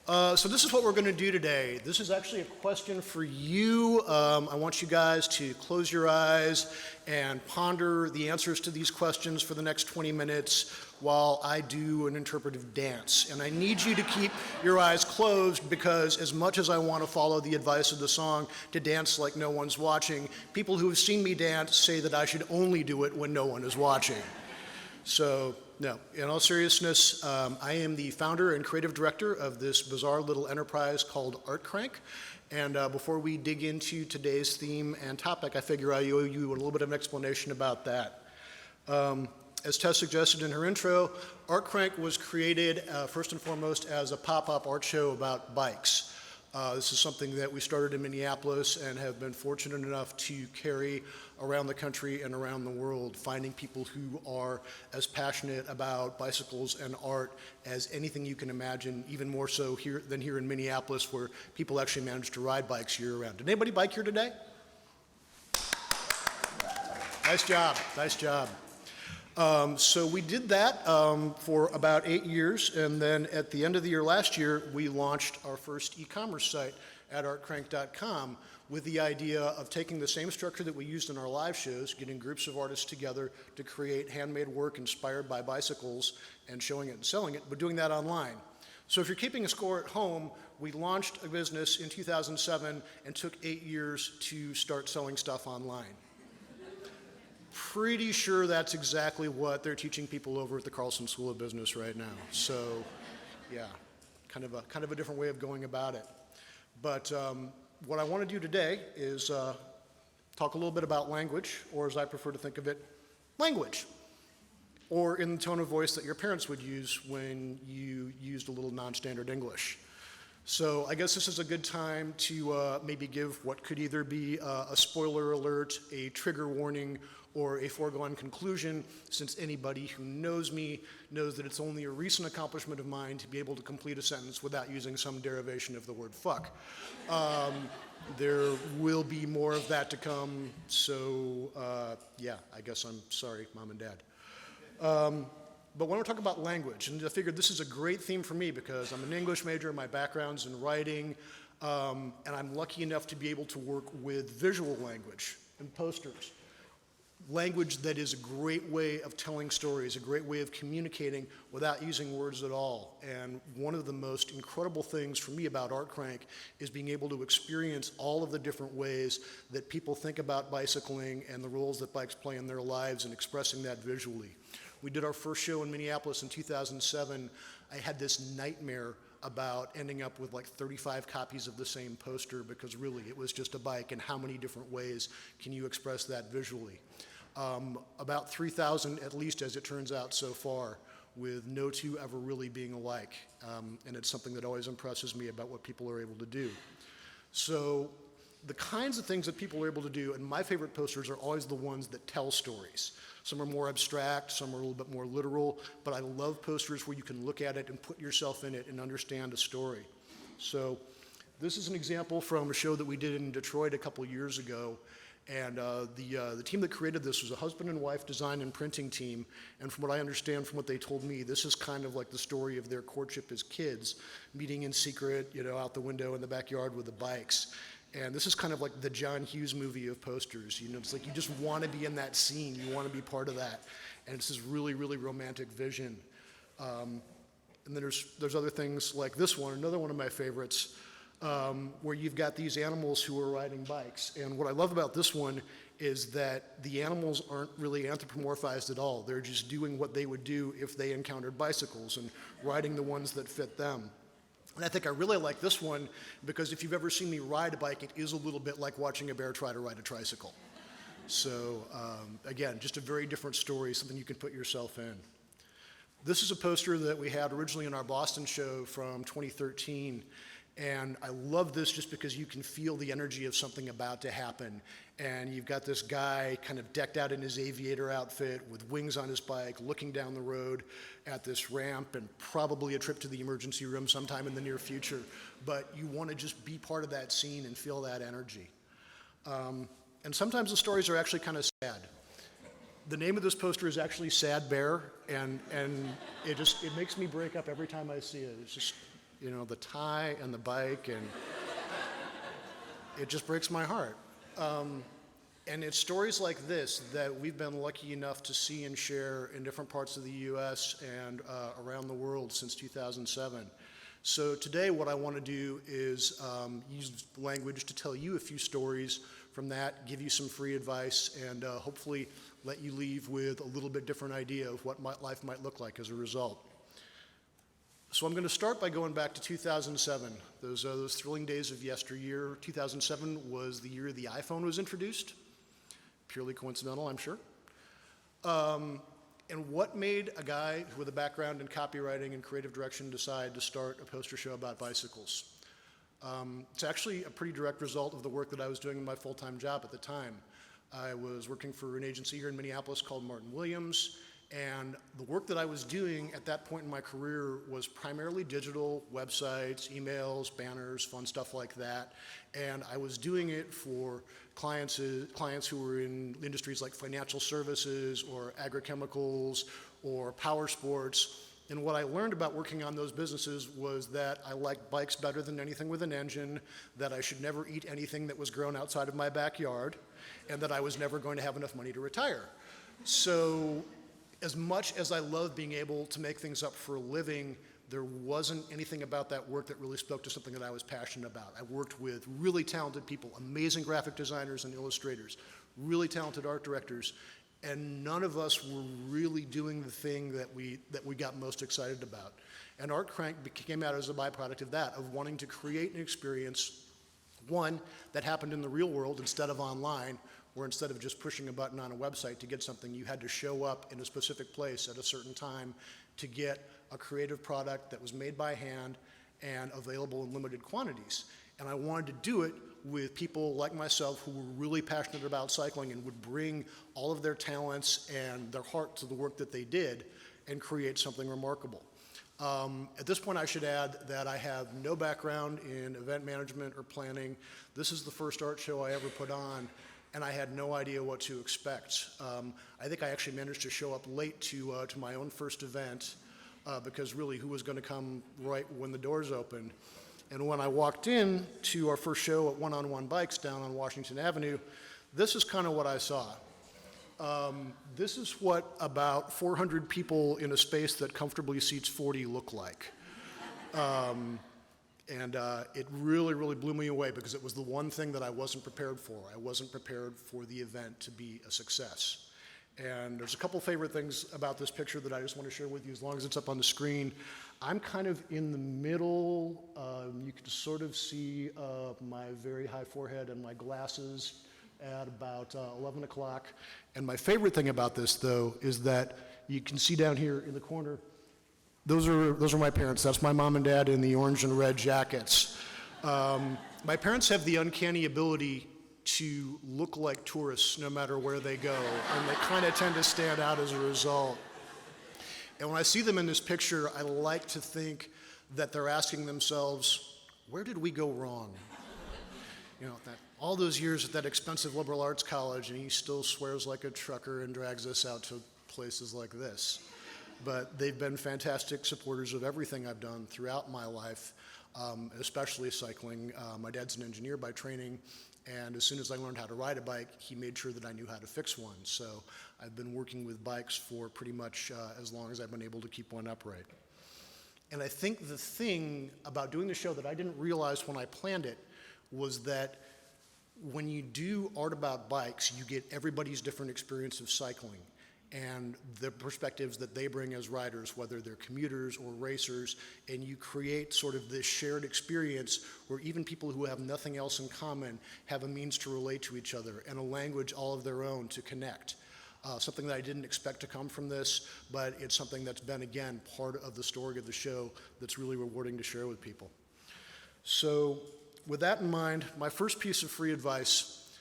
So this is what we're going to do today. This is actually a question for you. I want you guys to close your eyes and ponder the answers to these questions for the next 20 minutes while I do an interpretive dance. And I need you to keep your eyes closed because as much as I want to follow the advice of the song to dance like no one's watching, people who have seen me dance say that I should only do it when no one is watching. So, no, in all seriousness, I am the founder and creative director of this bizarre little enterprise called Art Crank. And before we dig into today's theme and topic, I figure I owe you a little bit of an explanation about that. As Tess suggested in her intro, Art Crank was created first and foremost as a pop-up art show about bikes. This is something that we started in Minneapolis and have been fortunate enough to carry around the country and around the world, finding people who are as passionate about bicycles and art as anything you can imagine, even more so here than here in Minneapolis, where people actually manage to ride bikes year-round. Did anybody bike here today? Nice job, nice job. So we did that for about 8 years, and then at the end of the year last year, we launched our first e-commerce site at artcrank.com with the idea of taking the same structure that we used in our live shows, getting groups of artists together to create handmade work inspired by bicycles and showing it and selling it, but doing that online. So if you're keeping a score at home, we launched a business in 2007 and took 8 years to start selling stuff online. Pretty sure that's exactly what they're teaching people over at the Carlson School of Business right now. So, yeah, kind of a different way of going about it. But what I want to do today is talk a little bit about language, or as I prefer to think of it, language, or in the tone of voice that your parents would use when you used a little non-standard English. So I guess this is a good time to maybe give what could either be a spoiler alert, a trigger warning, or a foregone conclusion, since anybody who knows me knows that it's only a recent accomplishment of mine to be able to complete a sentence without using some derivation of the word fuck. There will be more of that to come, so yeah, I guess I'm sorry, Mom and Dad. But when we talk about language, and I figured this is a great theme for me because I'm an English major, my background's in writing, and I'm lucky enough to be able to work with visual language and posters. Language that is a great way of telling stories, a great way of communicating without using words at all. And one of the most incredible things for me about Art Crank is being able to experience all of the different ways that people think about bicycling and the roles that bikes play in their lives and expressing that visually. We did our first show in Minneapolis in 2007. I had this nightmare about ending up with like 35 copies of the same poster because really it was just a bike, and how many different ways can you express that visually? About 3,000 at least, as it turns out so far, with no two ever really being alike. And it's something that always impresses me about what people are able to do. So the kinds of things that people are able to do, and my favorite posters are always the ones that tell stories. Some are more abstract, some are a little bit more literal, but I love posters where you can look at it and put yourself in it and understand a story. So this is an example from a show that we did in Detroit a couple years ago. And the team that created this was a husband and wife design and printing team. And from what I understand, from what they told me, this is kind of like the story of their courtship as kids, meeting in secret, you know, out the window in the backyard with the bikes. And this is kind of like the John Hughes movie of posters. You know, it's like you just want to be in that scene. You want to be part of that. And it's this really, really romantic vision. And then there's other things like this one, another one of my favorites, where you've got these animals who are riding bikes. And what I love about this one is that the animals aren't really anthropomorphized at all. They're just doing what they would do if they encountered bicycles and riding the ones that fit them. And I think I really like this one because if you've ever seen me ride a bike, it is a little bit like watching a bear try to ride a tricycle. So again, just a very different story, something you can put yourself in. This is a poster that we had originally in our Boston show from 2013. And I love this just because you can feel the energy of something about to happen. And you've got this guy kind of decked out in his aviator outfit with wings on his bike, looking down the road at this ramp and probably a trip to the emergency room sometime in the near future. But you want to just be part of that scene and feel that energy. And sometimes the stories are actually kind of sad. The name of this poster is actually Sad Bear, and it makes me break up every time I see it. It's just you know, the tie and the bike, and it just breaks my heart. And it's stories like this that we've been lucky enough to see and share in different parts of the U.S. and around the world since 2007. So today what I want to do is use language to tell you a few stories from that, give you some free advice, and hopefully let you leave with a little bit different idea of what life might look like as a result. So I'm going to start by going back to 2007, those thrilling days of yesteryear. 2007 was the year the iPhone was introduced. Purely coincidental, I'm sure. And what made a guy with a background in copywriting and creative direction decide to start a poster show about bicycles? It's actually a pretty direct result of the work that I was doing in my full-time job at the time. I was working for an agency here in Minneapolis called Martin Williams, and the work that I was doing at that point in my career was primarily digital, websites, emails, banners, fun stuff like that. And I was doing it for clients who were in industries like financial services or agrochemicals or power sports. And what I learned about working on those businesses was that I liked bikes better than anything with an engine, that I should never eat anything that was grown outside of my backyard, and that I was never going to have enough money to retire. So as much as I love being able to make things up for a living, there wasn't anything about that work that really spoke to something that I was passionate about. I worked with really talented people, amazing graphic designers and illustrators, really talented art directors, and none of us were really doing the thing that we got most excited about. And Art Crank came out as a byproduct of that, of wanting to create an experience, one, that happened in the real world instead of online, where instead of just pushing a button on a website to get something, you had to show up in a specific place at a certain time to get a creative product that was made by hand and available in limited quantities. And I wanted to do it with people like myself who were really passionate about cycling and would bring all of their talents and their heart to the work that they did and create something remarkable. At this point, I should add that I have no background in event management or planning. This is the first art show I ever put on, and I had no idea what to expect. I think I actually managed to show up late to my own first event because really who was going to come right when the doors opened. And when I walked in to our first show at One-on-One Bikes down on Washington Avenue, this is kind of what I saw. This is what about 400 people in a space that comfortably seats 40 look like. And it really, really blew me away because it was the one thing that I wasn't prepared for. I wasn't prepared for the event to be a success. And there's a couple favorite things about this picture that I just want to share with you as long as it's up on the screen. I'm kind of in the middle. You can sort of see my very high forehead and my glasses at about 11 o'clock. And my favorite thing about this, though, is that you can see down here in the corner, those are my parents. That's my mom and dad in the orange and red jackets. My parents have the uncanny ability to look like tourists no matter where they go, and they kind of tend to stand out as a result. And when I see them in this picture, I like to think that they're asking themselves, where did we go wrong? You know, that all those years at that expensive liberal arts college, and he still swears like a trucker and drags us out to places like this. But they've been fantastic supporters of everything I've done throughout my life, especially cycling. My dad's an engineer by training, and as soon as I learned how to ride a bike, he made sure that I knew how to fix one. So I've been working with bikes for pretty much as long as I've been able to keep one upright. And I think the thing about doing the show that I didn't realize when I planned it was that when you do art about bikes, you get everybody's different experience of cycling and the perspectives that they bring as riders, whether they're commuters or racers, and you create sort of this shared experience where even people who have nothing else in common have a means to relate to each other and a language all of their own to connect. Something that I didn't expect to come from this, but it's something that's been, again, part of the story of the show that's really rewarding to share with people. So with that in mind, my first piece of free advice,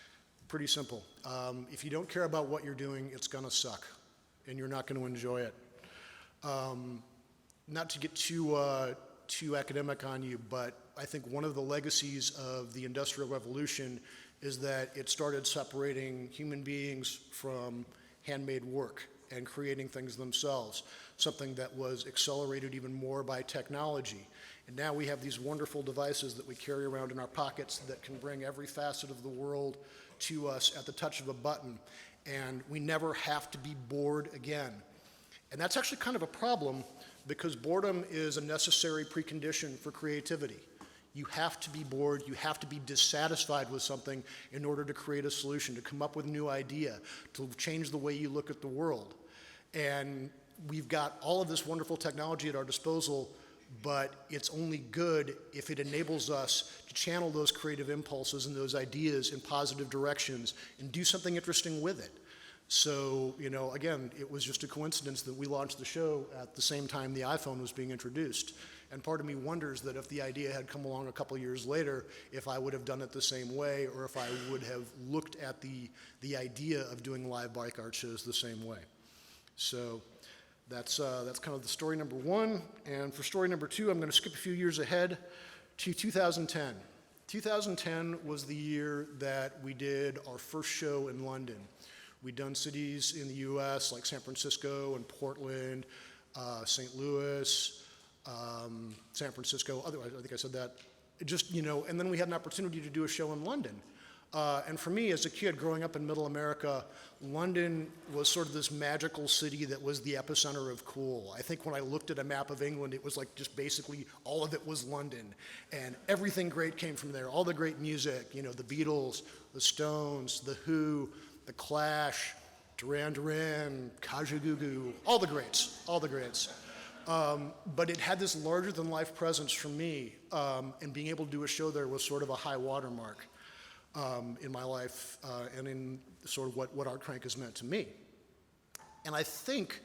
pretty simple. If you don't care about what you're doing, it's gonna suck, and you're not gonna enjoy it. Not to get too academic on you, but I think one of the legacies of the Industrial Revolution is that it started separating human beings from handmade work. and creating things themselves, something that was accelerated even more by technology. And now we have these wonderful devices that we carry around in our pockets that can bring every facet of the world to us at the touch of a button, and we never have to be bored again. And that's actually kind of a problem, because boredom is a necessary precondition for creativity. You have to be bored, you have to be dissatisfied with something in order to create a solution, to come up with a new idea, to change the way you look at the world. And we've got all of this wonderful technology at our disposal, but it's only good if it enables us to channel those creative impulses and those ideas in positive directions and do something interesting with it. So, again, it was just a coincidence that we launched the show at the same time the iPhone was being introduced. And part of me wonders that if the idea had come along a couple years later, if I would have done it the same way, or if I would have looked at the idea of doing live bike art shows the same way. So that's kind of the story number one. And for story number two, I'm going to skip a few years ahead to 2010. 2010 was the year that we did our first show in London. We'd done cities in the US like San Francisco and Portland, St. Louis, San Francisco, otherwise, I think I said that. And then we had an opportunity to do a show in London. And for me, as a kid growing up in middle America, London was sort of this magical city that was the epicenter of cool. I think when I looked at a map of England, it was like just basically all of it was London. And everything great came from there. All the great music, the Beatles, the Stones, the Who, the Clash, Duran Duran, Kajagoogoo, all the greats, all the greats. But it had this larger-than-life presence for me, and being able to do a show there was sort of a high watermark in my life and in sort of what Art Crank has meant to me. And I think,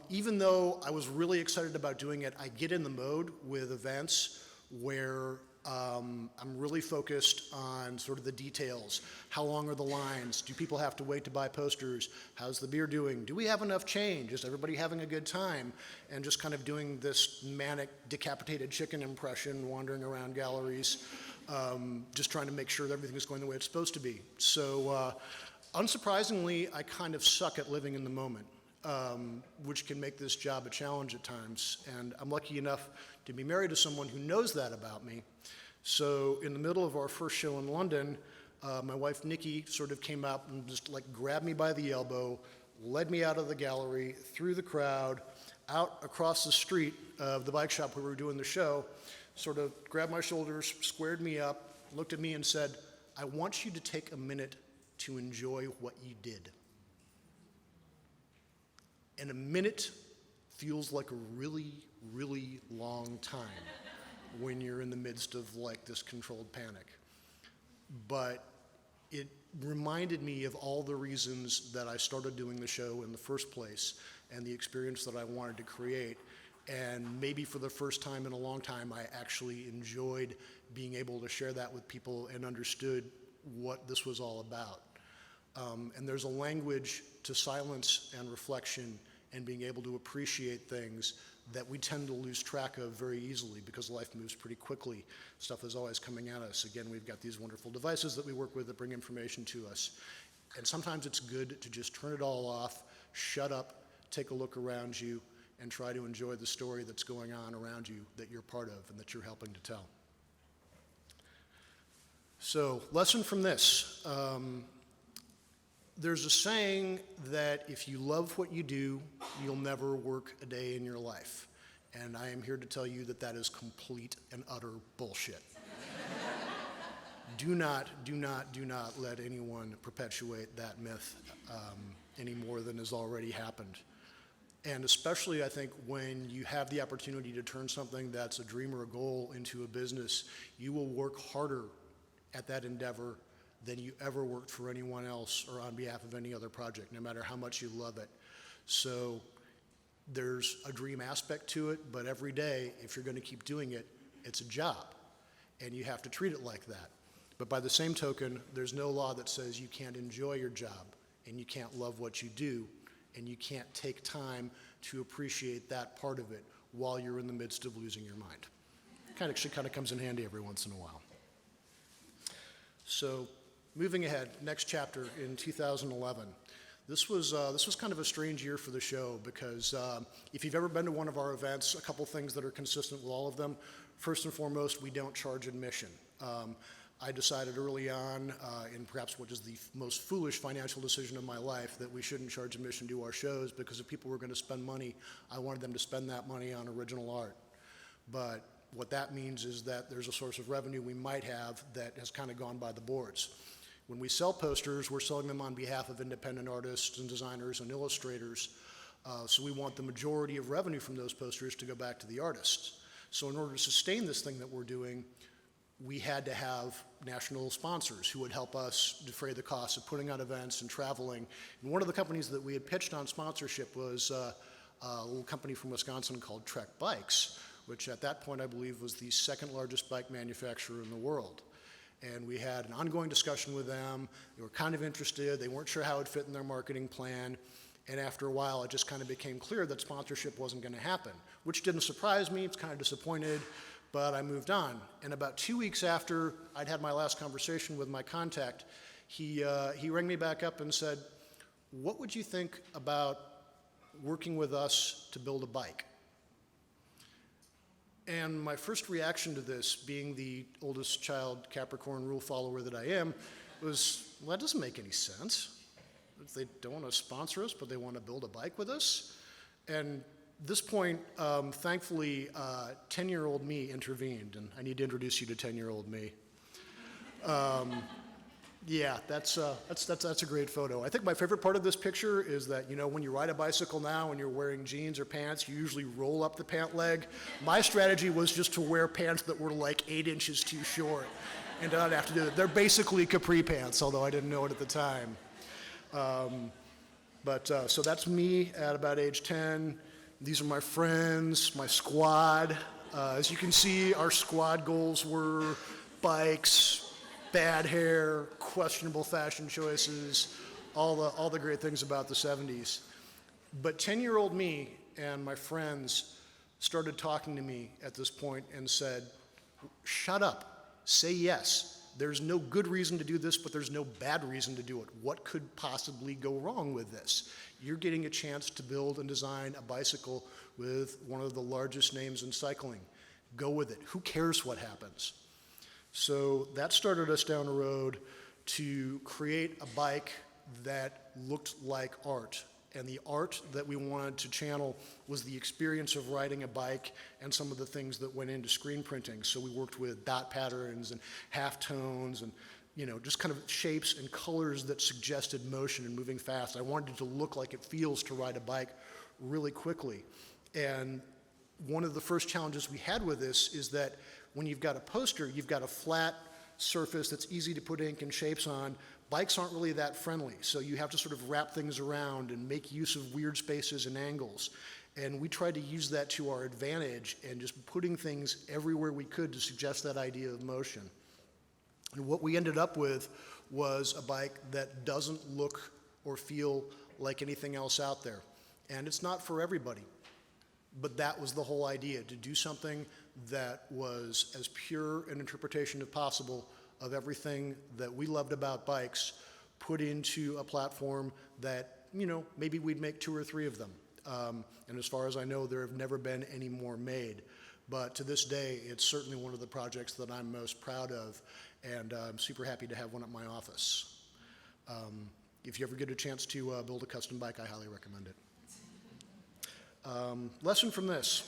even though I was really excited about doing it, I get in the mode with events where I'm really focused on sort of the details. How long are the lines? Do people have to wait to buy posters? How's the beer doing? Do we have enough change? Is everybody having a good time? And just kind of doing this manic decapitated chicken impression, wandering around galleries, just trying to make sure that everything is going the way it's supposed to be. So unsurprisingly, I kind of suck at living in the moment, which can make this job a challenge at times. And I'm lucky enough to be married to someone who knows that about me. So in the middle of our first show in London, my wife Nikki sort of came out and just like grabbed me by the elbow, led me out of the gallery, through the crowd, out across the street of the bike shop where we were doing the show, sort of grabbed my shoulders, squared me up, looked at me and said, "I want you to take a minute to enjoy what you did." And a minute feels like a really, really long time when you're in the midst of like this controlled panic. But it reminded me of all the reasons that I started doing the show in the first place and the experience that I wanted to create. And maybe for the first time in a long time, I actually enjoyed being able to share that with people and understood what this was all about. And there's a language to silence and reflection and being able to appreciate things that we tend to lose track of very easily because life moves pretty quickly. Stuff is always coming at us. Again, we've got these wonderful devices that we work with that bring information to us. And sometimes it's good to just turn it all off, shut up, take a look around you, and try to enjoy the story that's going on around you that you're part of and that you're helping to tell. So, lesson from this. There's a saying that if you love what you do, you'll never work a day in your life. And I am here to tell you that that is complete and utter bullshit. Do not let anyone perpetuate that myth any more than has already happened. And especially, I think, when you have the opportunity to turn something that's a dream or a goal into a business, you will work harder at that endeavor than you ever worked for anyone else or on behalf of any other project, no matter how much you love it. So there's a dream aspect to it, but every day, if you're going to keep doing it, it's a job, and you have to treat it like that. But by the same token, there's no law that says you can't enjoy your job, and you can't love what you do, and you can't take time to appreciate that part of it while you're in the midst of losing your mind. Kind of comes in handy every once in a while. So moving ahead, next chapter in 2011. This was kind of a strange year for the show because if you've ever been to one of our events, a couple things that are consistent with all of them. First and foremost, we don't charge admission. I decided early on, in perhaps what is the most foolish financial decision of my life, that we shouldn't charge admission to our shows because if people were going to spend money, I wanted them to spend that money on original art. But what that means is that there's a source of revenue we might have that has kind of gone by the boards. When we sell posters, we're selling them on behalf of independent artists and designers and illustrators, so we want the majority of revenue from those posters to go back to the artists. So in order to sustain this thing that we're doing, we had to have national sponsors who would help us defray the costs of putting on events and traveling. And one of the companies that we had pitched on sponsorship was a little company from Wisconsin called Trek Bikes, which at that point I believe was the second largest bike manufacturer in the world. And we had an ongoing discussion with them. They were kind of interested. They weren't sure how it would fit in their marketing plan. And after a while, it just kind of became clear that sponsorship wasn't going to happen, which didn't surprise me. It's kind of disappointed. But I moved on, and about 2 weeks after I'd had my last conversation with my contact, he rang me back up and said, "What would you think about working with us to build a bike?" And my first reaction to this, being the oldest child Capricorn rule follower that I am, was, well, that doesn't make any sense. If they don't want to sponsor us, but they want to build a bike with us. And at this point, thankfully, 10-year-old me intervened, and I need to introduce you to 10-year-old me. Yeah, that's a great photo. I think my favorite part of this picture is that, you know, when you ride a bicycle now and you're wearing jeans or pants, you usually roll up the pant leg. My strategy was just to wear pants that were like 8 inches too short, and not have to do it. They're basically capri pants, although I didn't know it at the time. So that's me at about age 10. These are my friends, my squad. As you can see, our squad goals were bikes, bad hair, questionable fashion choices, all the great things about the 70s. But 10-year-old me and my friends started talking to me at this point and said, "Shut up, say yes. There's no good reason to do this, but there's no bad reason to do it. What could possibly go wrong with this? You're getting a chance to build and design a bicycle with one of the largest names in cycling. Go with it. Who cares what happens?" So that started us down a road to create a bike that looked like art. And the art that we wanted to channel was the experience of riding a bike and some of the things that went into screen printing. So we worked with dot patterns and halftones and, you know, just kind of shapes and colors that suggested motion and moving fast. I wanted it to look like it feels to ride a bike really quickly. And one of the first challenges we had with this is that when you've got a poster, you've got a flat surface that's easy to put ink and shapes on. Bikes aren't really that friendly, so you have to sort of wrap things around and make use of weird spaces and angles. And we tried to use that to our advantage and just putting things everywhere we could to suggest that idea of motion. And what we ended up with was a bike that doesn't look or feel like anything else out there. And it's not for everybody, but that was the whole idea, to do something that was as pure an interpretation as possible of everything that we loved about bikes, put into a platform that, you know, maybe we'd make 2 or 3 of them. And as far as I know, there have never been any more made. But to this day, it's certainly one of the projects that I'm most proud of, and I'm super happy to have one at my office. If you ever get a chance to build a custom bike, I highly recommend it. Lesson from this.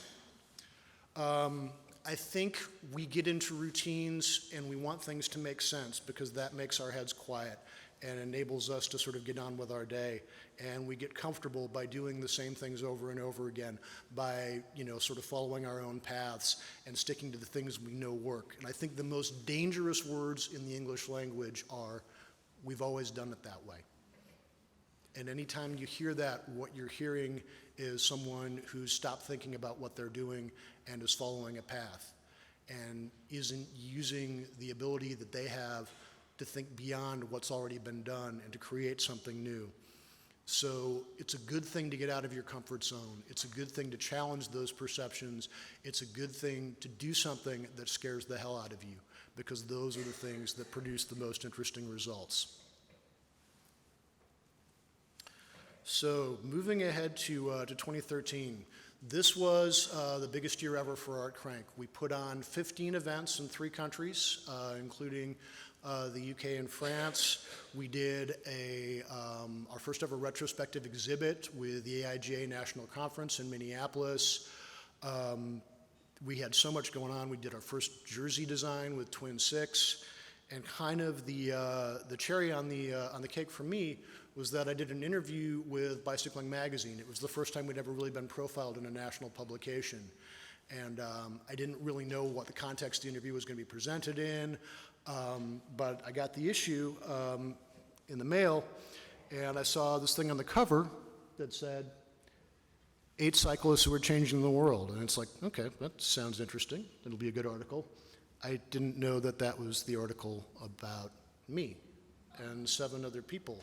I think we get into routines and we want things to make sense because that makes our heads quiet and enables us to sort of get on with our day. And we get comfortable by doing the same things over and over again, by, you know, sort of following our own paths and sticking to the things we know work. And I think the most dangerous words in the English language are, "We've always done it that way." And anytime you hear that, what you're hearing is someone who's stopped thinking about what they're doing and is following a path and isn't using the ability that they have to think beyond what's already been done and to create something new. So it's a good thing to get out of your comfort zone. It's a good thing to challenge those perceptions. It's a good thing to do something that scares the hell out of you, because those are the things that produce the most interesting results. So moving ahead to 2013, this was the biggest year ever for Art Crank. We put on 15 events in 3 countries, including the UK and France. We did our first ever retrospective exhibit with the AIGA National Conference in Minneapolis. We had so much going on. We did our first jersey design with Twin Six, and kind of the cherry on the cake for me was that I did an interview with Bicycling Magazine. It was the first time we'd ever really been profiled in a national publication. And I didn't really know what the context of the interview was going to be presented in, but I got the issue in the mail, and I saw this thing on the cover that said, 8 cyclists who are changing the world. And it's like, okay, that sounds interesting. It'll be a good article. I didn't know that that was the article about me and 7 other people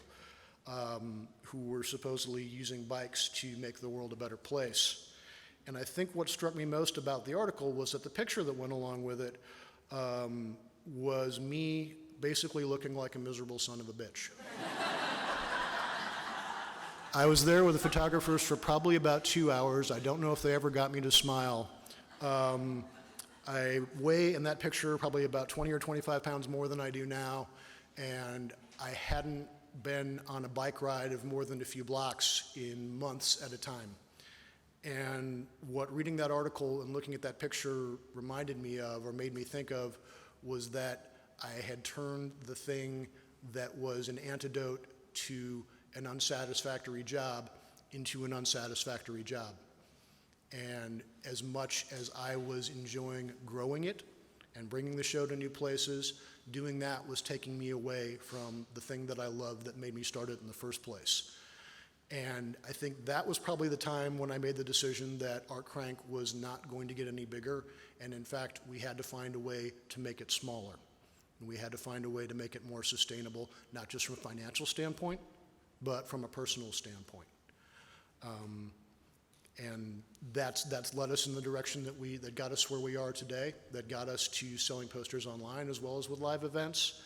who were supposedly using bikes to make the world a better place. And I think what struck me most about the article was that the picture that went along with it was me basically looking like a miserable son of a bitch. I was there with the photographers for probably about 2 hours. I don't know if they ever got me to smile. I weigh in that picture probably about 20 or 25 pounds more than I do now, and I hadn't been on a bike ride of more than a few blocks in months at a time. And what reading that article and looking at that picture reminded me of, or made me think of, was that I had turned the thing that was an antidote to an unsatisfactory job into an unsatisfactory job. And as much as I was enjoying growing it and bringing the show to new places, doing that was taking me away from the thing that I loved that made me start it in the first place. And I think that was probably the time when I made the decision that Art Crank was not going to get any bigger, and in fact, we had to find a way to make it smaller. And we had to find a way to make it more sustainable, not just from a financial standpoint, but from a personal standpoint. And that's led us in the direction that got us where we are today, that got us to selling posters online as well as with live events.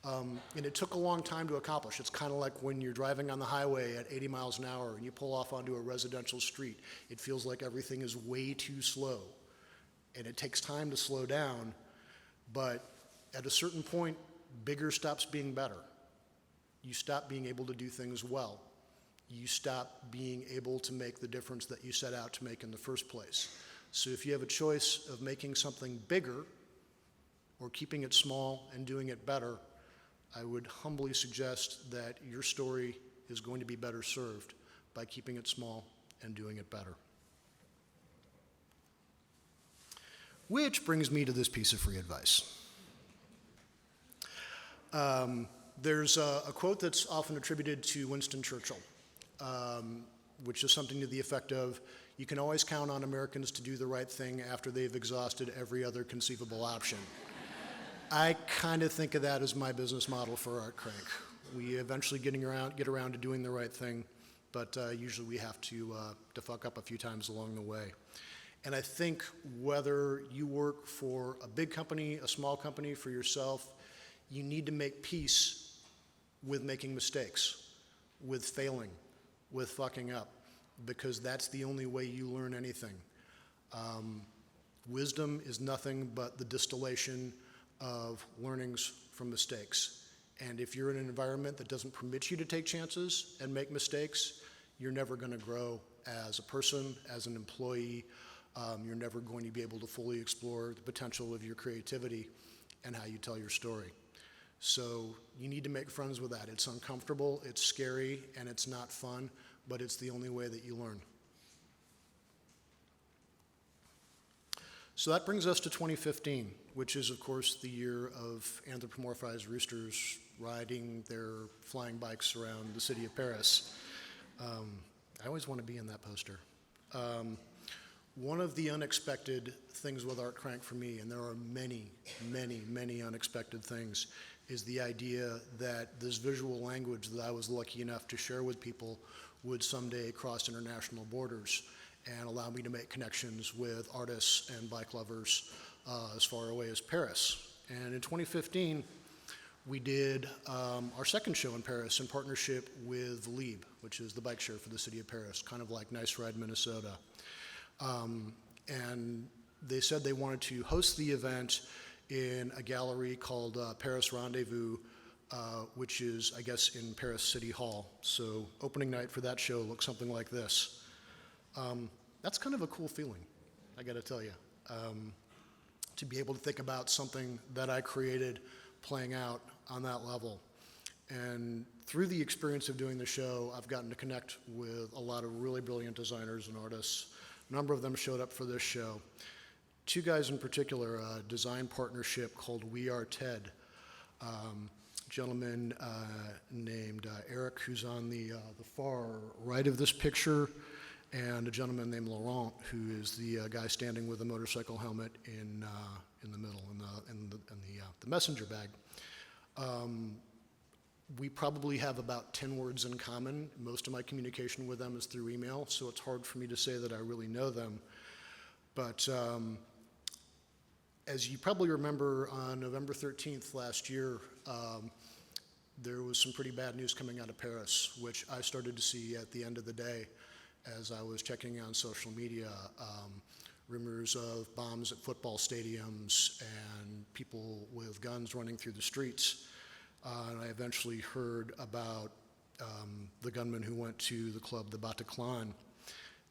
And it took a long time to accomplish. It's kind of like when you're driving on the highway at 80 miles an hour and you pull off onto a residential street. It feels like everything is way too slow. And it takes time to slow down, but at a certain point, bigger stops being better. You stop being able to do things well. You stop being able to make the difference that you set out to make in the first place. So if you have a choice of making something bigger or keeping it small and doing it better, I would humbly suggest that your story is going to be better served by keeping it small and doing it better. Which brings me to this piece of free advice. There's a quote that's often attributed to Winston Churchill, which is something to the effect of, you can always count on Americans to do the right thing after they've exhausted every other conceivable option. I kind of think of that as my business model for Art Crank. We eventually get around to doing the right thing, but usually we have to fuck up a few times along the way. And I think whether you work for a big company, a small company, for yourself, you need to make peace with making mistakes, with failing, with fucking up, because that's the only way you learn anything. Wisdom is nothing but the distillation of learnings from mistakes. And if you're in an environment that doesn't permit you to take chances and make mistakes, you're never going to grow as a person, as an employee. You're never going to be able to fully explore the potential of your creativity and how you tell your story. So you need to make friends with that. It's uncomfortable, it's scary, and it's not fun, but it's the only way that you learn. So that brings us to 2015, which is, of course, the year of anthropomorphized roosters riding their flying bikes around the city of Paris. I always want to be in that poster. One of the unexpected things with Art Crank for me, and there are many, many, many unexpected things, is the idea that this visual language that I was lucky enough to share with people would someday cross international borders and allow me to make connections with artists and bike lovers as far away as Paris. And in 2015, We did our second show in Paris in partnership with Lieb, which is the bike share for the city of Paris, kind of like Nice Ride, Minnesota. And they said they wanted to host the event in a gallery called Paris Rendezvous, which is, I guess, in Paris City Hall. So opening night for that show looks something like this. That's kind of a cool feeling, I gotta tell you. To be able to think about something that I created playing out on that level. And through the experience of doing the show, I've gotten to connect with a lot of really brilliant designers and artists. A number of them showed up for this show. Two guys in particular, a design partnership called We Are TED. Gentleman named Eric, who's on the far right of this picture, and a gentleman named Laurent, who is the guy standing with a motorcycle helmet in the middle, in the messenger bag. We probably have about 10 words in common. Most of my communication with them is through email, so it's hard for me to say that I really know them. But as you probably remember, on November 13th last year, there was some pretty bad news coming out of Paris, which I started to see at the end of the day as I was checking on social media. Rumors of bombs at football stadiums and people with guns running through the streets. And I eventually heard about the gunman who went to the club, the Bataclan.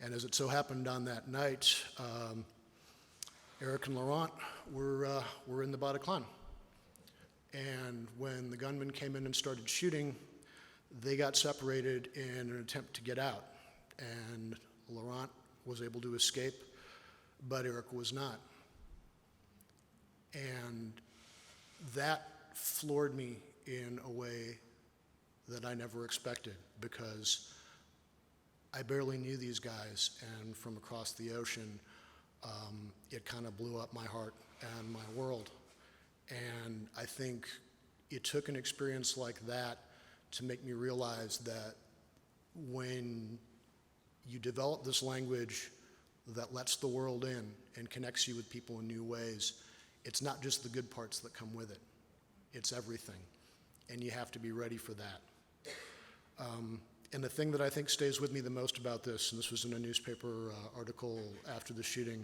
And as it so happened on that night, Eric and Laurent were in the Bataclan. And when the gunman came in and started shooting, they got separated in an attempt to get out. And Laurent was able to escape, but Eric was not. And that floored me in a way that I never expected, because I barely knew these guys, and from across the ocean, it kind of blew up my heart and my world. And I think it took an experience like that to make me realize that when you develop this language that lets the world in and connects you with people in new ways, it's not just the good parts that come with it. It's everything. And you have to be ready for that. And the thing that I think stays with me the most about this, and this was in a newspaper article after the shooting,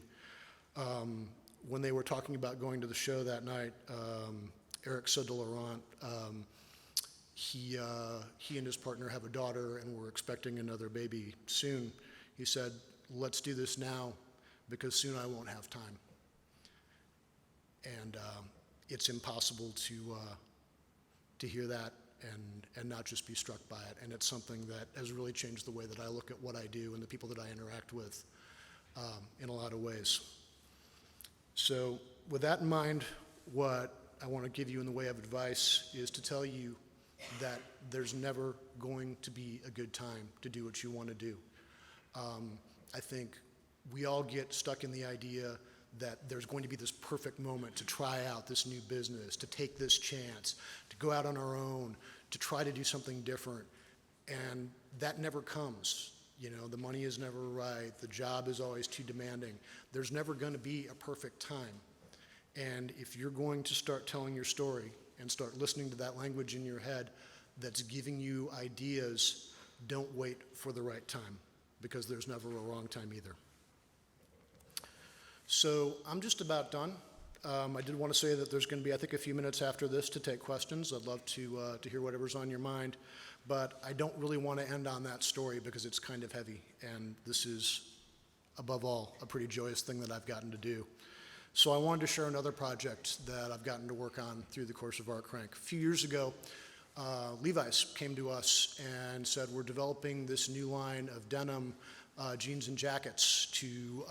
when they were talking about going to the show that night, Eric said to Laurent, he and his partner have a daughter and we're expecting another baby soon. He said, let's do this now because soon I won't have time. And it's impossible to hear that and not just be struck by it. And it's something that has really changed the way that I look at what I do and the people that I interact with in a lot of ways. So with that in mind, what I want to give you in the way of advice is to tell you that there's never going to be a good time to do what you want to do. I think we all get stuck in the idea that there's going to be this perfect moment to try out this new business, to take this chance, to go out on our own, to try to do something different. And that never comes. You know, the money is never right. The job is always too demanding. There's never going to be a perfect time. And if you're going to start telling your story and start listening to that language in your head that's giving you ideas, don't wait for the right time, because there's never a wrong time either. So I'm just about done. I did want to say that there's going to be, I think, a few minutes after this to take questions. I'd love to hear whatever's on your mind. But I don't really want to end on that story because it's kind of heavy. And this is, above all, a pretty joyous thing that I've gotten to do. So I wanted to share another project that I've gotten to work on through the course of Art Crank. A few years ago, Levi's came to us and said, we're developing this new line of denim jeans and jackets to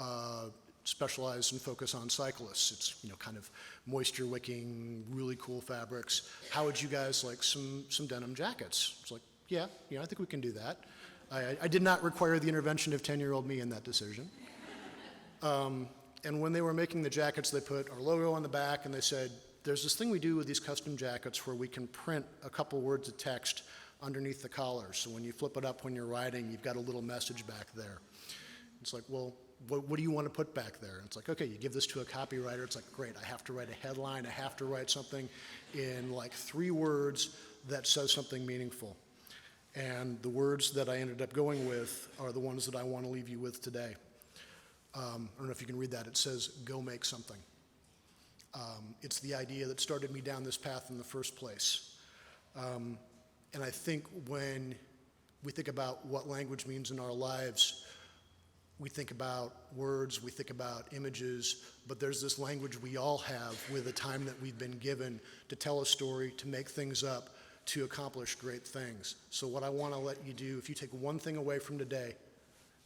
specialize and focus on cyclists. It's, you know, kind of moisture wicking, really cool fabrics. How would you guys like some denim jackets? It's like, yeah, I think we can do that. I did not require the intervention of 10-year-old me in that decision. And when they were making the jackets, they put our logo on the back and they said, there's this thing we do with these custom jackets where we can print a couple words of text underneath the collar. So when you flip it up when you're riding, you've got a little message back there. It's like, well, what do you want to put back there? And it's like, okay, you give this to a copywriter. It's like, great, I have to write a headline. I have to write something in like 3 words that says something meaningful. And the words that I ended up going with are the ones that I want to leave you with today. I don't know if you can read that. It says, go make something. It's the idea that started me down this path in the first place. And I think when we think about what language means in our lives, we think about words, we think about images, but there's this language we all have with the time that we've been given to tell a story, to make things up, to accomplish great things. So what I want to let you do, if you take one thing away from today,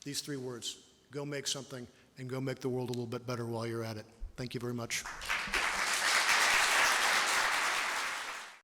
these 3 words: go make something, and go make the world a little bit better while you're at it. Thank you very much.